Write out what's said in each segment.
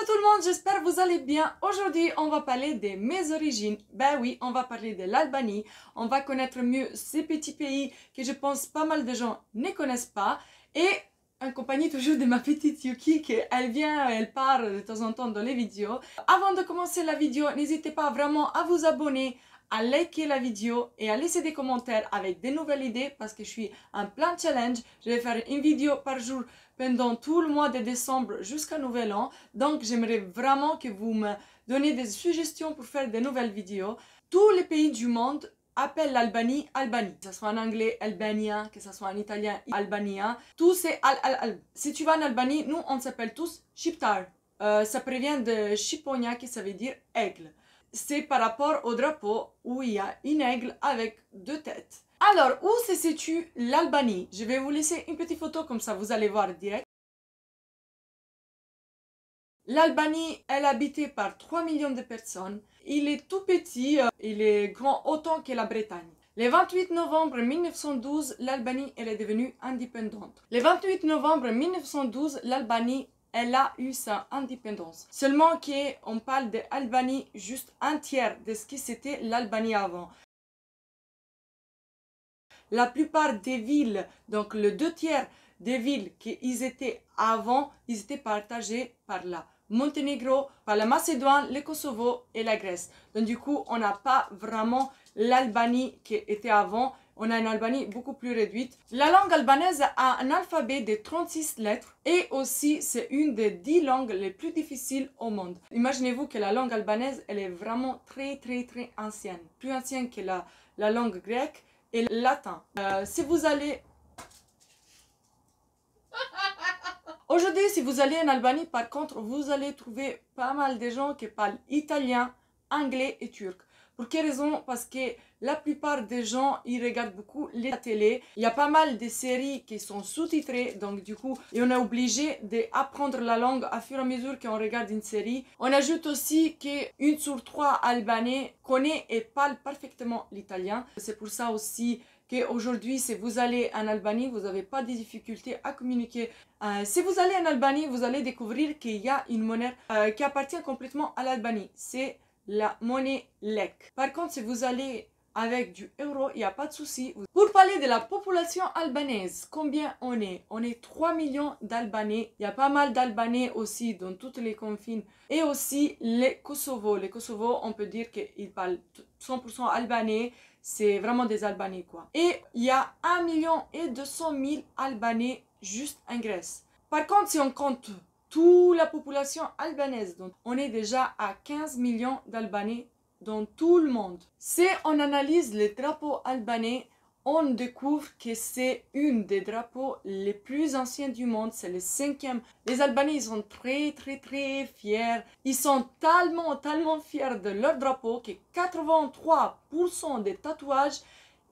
Hello tout le monde, j'espère que vous allez bien. Aujourd'hui, on va parler de mes origines. Ben oui, on va parler de l'Albanie. On va connaître mieux ces petits pays que je pense pas mal de gens ne connaissent pas. Et en compagnie toujours de ma petite Yuki, elle vient, elle part de temps en temps dans les vidéos. Avant de commencer la vidéo, n'hésitez pas vraiment à vous abonner, à liker la vidéo et à laisser des commentaires avec des nouvelles idées parce que je suis en plein challenge. Je vais faire une vidéo par jour pendant tout le mois de décembre jusqu'à Nouvel An. Donc j'aimerais vraiment que vous me donniez des suggestions pour faire de nouvelles vidéos. Tous les pays du monde appellent l'Albanie Albanie. Que ce soit en anglais Albania, que ce soit en italien Albania. Tout c'est al. Si tu vas en Albanie, nous on s'appelle tous Shqiptar. Ça provient de Shqiponia qui ça veut dire aigle. C'est par rapport au drapeau où il y a une aigle avec deux têtes. Alors, où se situe l'Albanie? Je vais vous laisser une petite photo comme ça vous allez voir direct. L'Albanie, elle est habitée par 3 millions de personnes. Il est tout petit, il est grand autant que la Bretagne. Le 28 novembre 1912, l'Albanie elle est devenue indépendante. Le 28 novembre 1912, l'Albanie elle a eu sa indépendance. Seulement qu'on parle d'Albanie juste un tiers de ce qui c'était l'Albanie avant. La plupart des villes, donc le 2/3 des villes qu'ils étaient avant, ils étaient partagés par la Monténégro, par la Macédoine, le Kosovo et la Grèce. Donc du coup, on n'a pas vraiment l'Albanie qui était avant. On a une Albanie beaucoup plus réduite. La langue albanaise a un alphabet de 36 lettres et aussi c'est une des 10 langues les plus difficiles au monde. Imaginez-vous que la langue albanaise, elle est vraiment très ancienne. Plus ancienne que la langue grecque et le latin. Si vous allez... Aujourd'hui, si vous allez en Albanie, par contre, vous allez trouver pas mal de gens qui parlent italien, anglais et turc. Pour quelle raison? Parce que la plupart des gens, ils regardent beaucoup la télé. Il y a pas mal de séries qui sont sous-titrées, donc du coup, on est obligé d'apprendre la langue à fur et à mesure qu'on regarde une série. On ajoute aussi qu'une sur 3 Albanais connaît et parle parfaitement l'italien. C'est pour ça aussi qu'aujourd'hui, si vous allez en Albanie, vous n'avez pas de difficultés à communiquer. Si vous allez en Albanie, vous allez découvrir qu'il y a une monnaie qui appartient complètement à l'Albanie. C'est la monnaie lek. Par contre, si vous allez avec du euro, il n'y a pas de souci. Pour parler de la population albanaise, combien on est? On est 3 millions d'Albanais. Il y a pas mal d'Albanais aussi dans toutes les confines. Et aussi les Kosovo. Les Kosovo, on peut dire qu'ils parlent 100% albanais. C'est vraiment des Albanais quoi. Et il y a 1,2 million Albanais juste en Grèce. Par contre, si on compte toute la population albanaise, donc on est déjà à 15 millions d'Albanais dans tout le monde. Si on analyse les drapeaux albanais, on découvre que c'est une des drapeaux les plus anciens du monde, c'est le 5e. Les Albanais, ils sont très fiers. Ils sont tellement fiers de leur drapeau que 83% des tatouages,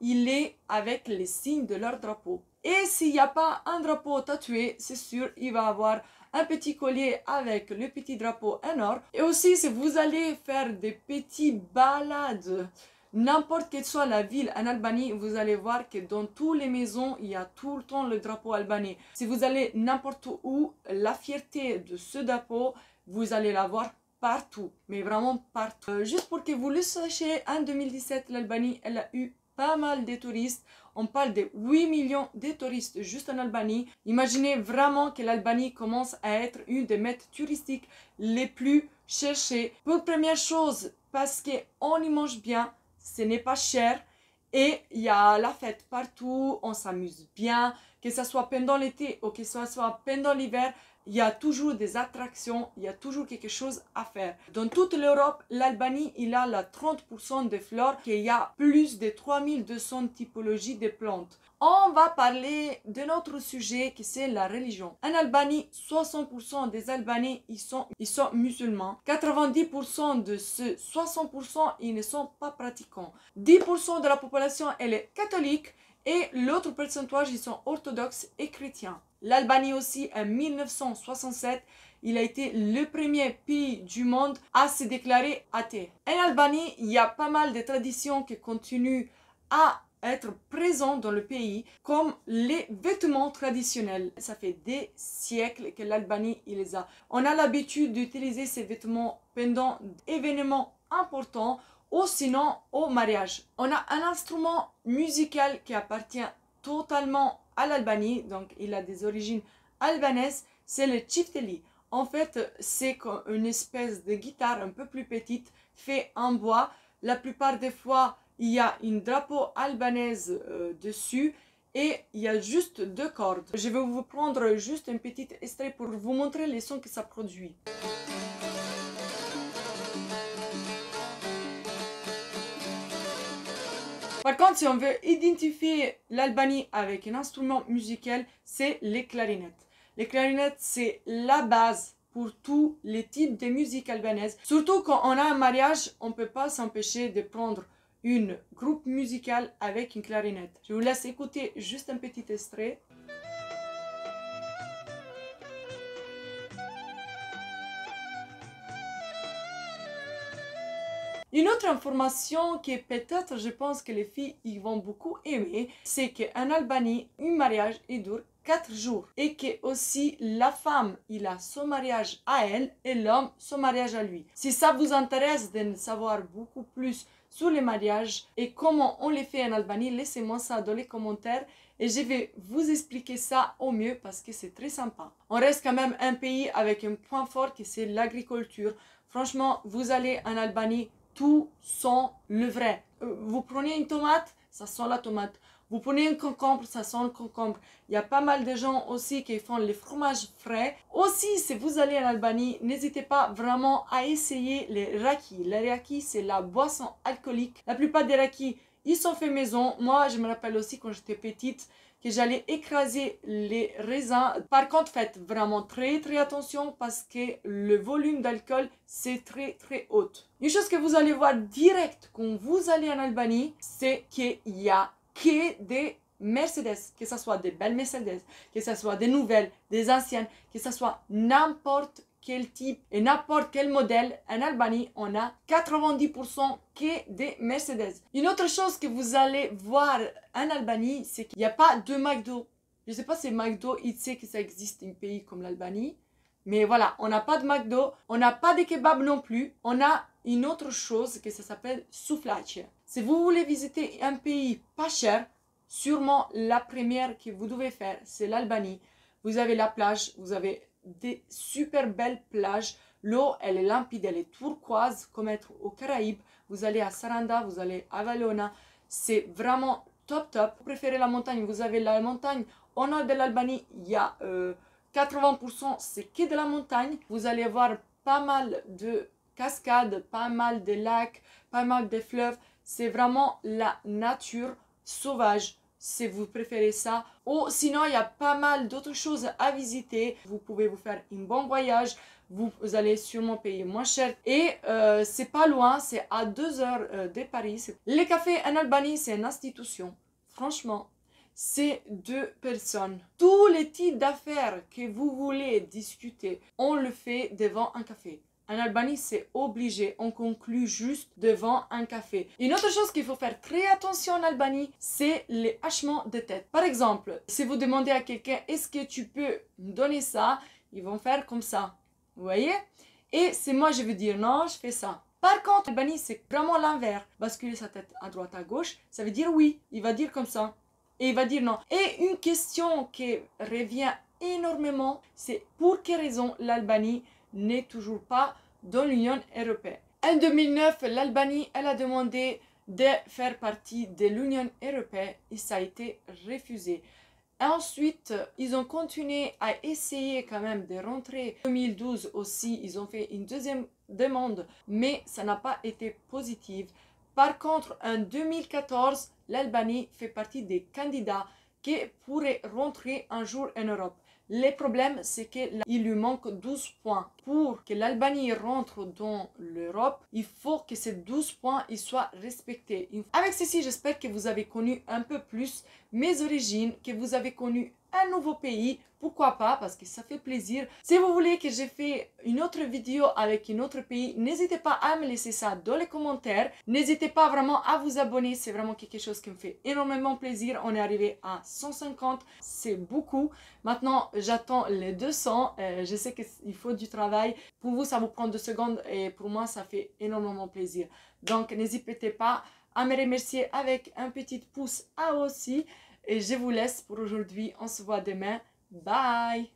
il est avec les signes de leur drapeau. Et s'il n'y a pas un drapeau tatoué, c'est sûr, il va avoir un petit collier avec le petit drapeau en or. Et aussi, si vous allez faire des petites balades, n'importe quelle soit la ville en Albanie, vous allez voir que dans toutes les maisons, il y a tout le temps le drapeau albanais. Si vous allez n'importe où, la fierté de ce drapeau, vous allez la voir partout, mais vraiment partout. Juste pour que vous le sachiez, en 2017, l'Albanie, elle a eu pas mal de touristes. On parle de 8 millions de touristes juste en Albanie. Imaginez vraiment que l'Albanie commence à être une des maîtres touristiques les plus cherchées. Pour première chose, parce qu'on y mange bien, ce n'est pas cher et il y a la fête partout, on s'amuse bien, que ce soit pendant l'été ou que ce soit pendant l'hiver. Il y a toujours des attractions, il y a toujours quelque chose à faire. Dans toute l'Europe, l'Albanie, il a la 30% de flore, qu'il y a plus de 3200 typologies de plantes. On va parler de notre sujet qui c'est la religion. En Albanie, 60% des Albanais ils sont musulmans. 90% de ce 60% ils ne sont pas pratiquants. 10% de la population elle est catholique et l'autre pourcentage ils sont orthodoxes et chrétiens. L'Albanie aussi, en 1967, il a été le premier pays du monde à se déclarer athée. En Albanie, il y a pas mal de traditions qui continuent à être présents dans le pays comme les vêtements traditionnels. Ça fait des siècles que l'Albanie il les a. On a l'habitude d'utiliser ces vêtements pendant des événements importants ou sinon au mariage. On a un instrument musical qui appartient totalement à l'Albanie, donc il a des origines albanaises, c'est le çifteli. En fait, c'est une espèce de guitare un peu plus petite, fait en bois. La plupart des fois, il y a une drapeau albanaise dessus et il y a juste 2 cordes. Je vais vous prendre juste un petit extrait pour vous montrer les sons que ça produit. Par contre, si on veut identifier l'Albanie avec un instrument musical, c'est les clarinettes. Les clarinettes, c'est la base pour tous les types de musique albanaise. Surtout quand on a un mariage, on ne peut pas s'empêcher de prendre une groupe musicale avec une clarinette. Je vous laisse écouter juste un petit extrait. Une autre information qui peut-être, je pense que les filles y vont beaucoup aimer, c'est qu'en Albanie, un mariage il dure 4 jours et que aussi la femme, il a son mariage à elle et l'homme son mariage à lui. Si ça vous intéresse de savoir beaucoup plus sur les mariages et comment on les fait en Albanie, laissez-moi ça dans les commentaires et je vais vous expliquer ça au mieux parce que c'est très sympa. On reste quand même un pays avec un point fort qui c'est l'agriculture. Franchement, vous allez en Albanie, tout sent le vrai. Vous prenez une tomate, ça sent la tomate. Vous prenez un concombre, ça sent le concombre. Il y a pas mal de gens aussi qui font les fromages frais. Aussi, si vous allez en Albanie, n'hésitez pas vraiment à essayer les rakis. Les rakis, c'est la boisson alcoolique. La plupart des rakis, ils sont faits maison. Moi, je me rappelle aussi quand j'étais petite que j'allais écraser les raisins. Par contre, faites vraiment très attention parce que le volume d'alcool, c'est très haut. Une chose que vous allez voir direct quand vous allez en Albanie, c'est qu'il y a que des Mercedes, que ce soit des belles Mercedes, que ce soit des nouvelles, des anciennes, que ce soit n'importe quel type et n'importe quel modèle. En Albanie, on a 90% que des Mercedes. Une autre chose que vous allez voir en Albanie, c'est qu'il n'y a pas de McDo. Je ne sais pas si McDo, il sait que ça existe un pays comme l'Albanie. Mais voilà, on n'a pas de McDo, on n'a pas de kebab non plus. On a une autre chose que ça s'appelle souvlaki. Si vous voulez visiter un pays pas cher, sûrement la première que vous devez faire, c'est l'Albanie. Vous avez la plage, vous avez des super belles plages. L'eau, elle est limpide, elle est turquoise, comme être aux Caraïbes. Vous allez à Saranda, vous allez à Valona. C'est vraiment top. Vous préférez la montagne, vous avez la montagne. Au nord de l'Albanie, il y a 80%, c'est que de la montagne. Vous allez voir pas mal de cascades, pas mal de lacs, pas mal de fleuves. C'est vraiment la nature sauvage, si vous préférez ça. Ou sinon, il y a pas mal d'autres choses à visiter. Vous pouvez vous faire un bon voyage. Vous allez sûrement payer moins cher. Et c'est pas loin, c'est à 2 heures de Paris. Les cafés en Albanie, c'est une institution. Franchement, c'est 2 personnes. Tous les types d'affaires que vous voulez discuter, on le fait devant un café. En Albanie, c'est obligé. On conclut juste devant un café. Une autre chose qu'il faut faire très attention en Albanie, c'est les hachements de tête. Par exemple, si vous demandez à quelqu'un, est-ce que tu peux me donner ça? Ils vont faire comme ça. Vous voyez? Et c'est moi, je veux dire non, je fais ça. Par contre, en Albanie, c'est vraiment l'inverse. Basculer sa tête à droite, à gauche, ça veut dire oui. Il va dire comme ça. Et il va dire non. Et une question qui revient énormément, c'est pour quelle raison l'Albanie n'est toujours pas dans l'Union européenne. En 2009, l'Albanie, elle a demandé de faire partie de l'Union européenne et ça a été refusé. Ensuite, ils ont continué à essayer quand même de rentrer. En 2012 aussi, ils ont fait une deuxième demande, mais ça n'a pas été positif. Par contre, en 2014, l'Albanie fait partie des candidats qui pourraient rentrer un jour en Europe. Le problème, c'est qu'il lui manque 12 points. Pour que l'Albanie rentre dans l'Europe, il faut que ces 12 points ils soient respectés. Avec ceci, j'espère que vous avez connu un peu plus mes origines, que vous avez connu un nouveau pays, pourquoi pas, parce que ça fait plaisir. Si vous voulez que j'ai fait une autre vidéo avec un autre pays, n'hésitez pas à me laisser ça dans les commentaires. N'hésitez pas vraiment à vous abonner, c'est vraiment quelque chose qui me fait énormément plaisir. On est arrivé à 150, c'est beaucoup. Maintenant, j'attends les 200. Je sais qu'il faut du travail. Pour vous, ça vous prend 2 secondes et pour moi, ça fait énormément plaisir. Donc, n'hésitez pas à me remercier avec un petit pouce à aussi. Et je vous laisse pour aujourd'hui. On se voit demain. Bye!